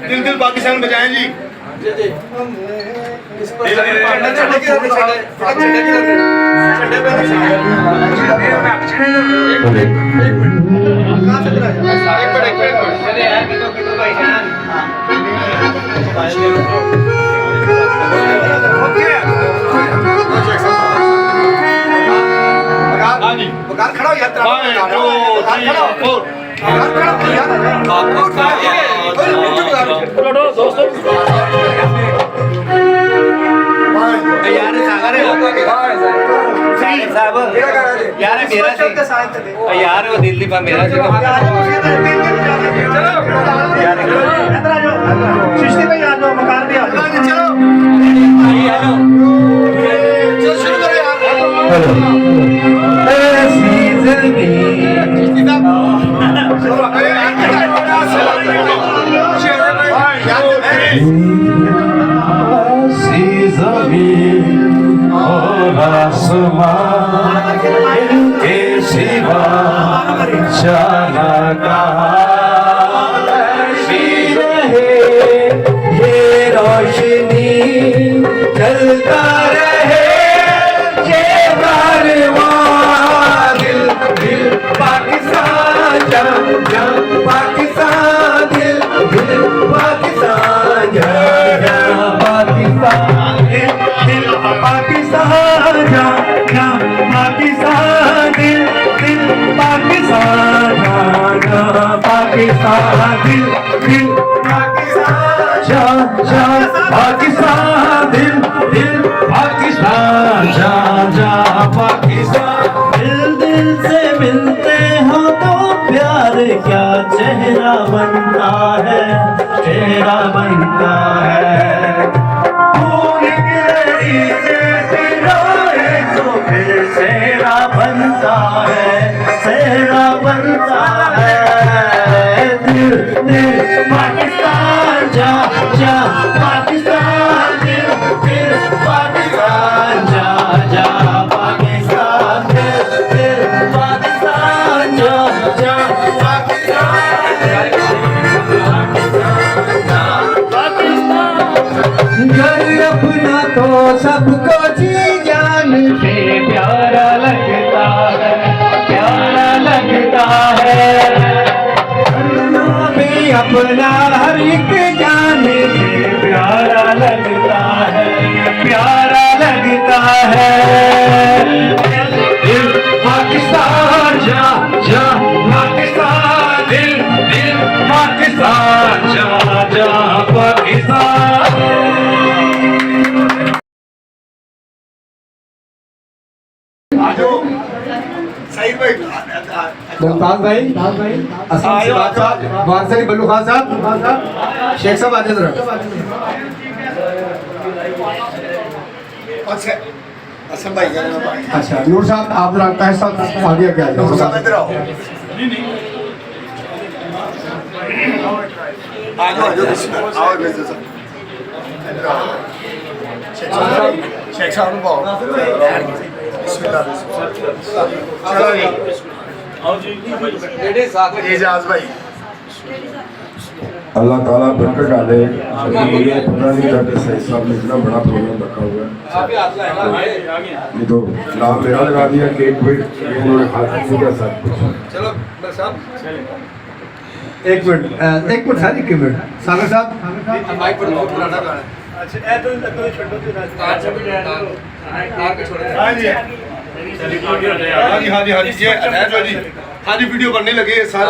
दिल दिल पाकिस्तान बजाएं जी। खड़ा हो यात्रा यार यार वो दिल्ली पर मेरा शिश्ती भाई आ जाओ, मकान भी आ जाओ। चलो शुरू करो रोशनी चलता रहे ये कारवां, दिल दिल पाकिस्तान जा जा पाकिस्तान, दिल दिल पाकिस्तान जा जा पाकिस्तान, दिल दिल पाकिस्तान जा जा पाकिस्तान, दिल दिल पाकिस्तान जा जा पाकिस्तान, दिल दिल जा जा पाकिस्तान, दिल दिल पाकिस्तान जा जा पाकिस्तान। दिल दिल से मिलते हो तो प्यार क्या चेहरा बनता है, चेहरा बनता है। खून की लड़ी से पिरोए तो फिर सेहरा बनता है, सेहरा बनता है। दिल दिल पाकिस्तान जा जा पाकिस्तान, दिल दिल पाकिस्तान जा जा पाकिस्तान, दिल दिल पाकिस्तान जा जा पाकिस्तान। घर अपना तो सबको जी जान से प्यारा लगता है, प्यारा लगता है। अपना हर एक जाने से प्यारा लगता है, प्यारा लगता है। दिल पाकिस्तान जा जा पाकिस्तान, दिल दिल पाकिस्तान जा जा पाकिस्तान। मुमताज भाई, असम से वारसरी बल्लू खान साहब, शेख साहब आते जरा। असम भाई अच्छा नूर साहब आप रखता है साहब आगे क्या नूर साहब इधर आओ। आओ शेख साहब को चलो जी एजाज भाई। अल्लाह ताला बरकत डाले। ये पता नहीं था कि सही साहब ने इतना बड़ा प्रोग्राम रखा हुआ है, ये तो नाम मेरा लगा दिया, केक वेट उन्होंने हाथ पूरा सब कुछ। चलो साहब एक मिनट सर, एक मिनट सागर साहब माइक पर बहुत पुराना गाना है। अच्छा ए तो छोड़ो तो हां जी हाँ जी ये वीडियो बनने लगे सर।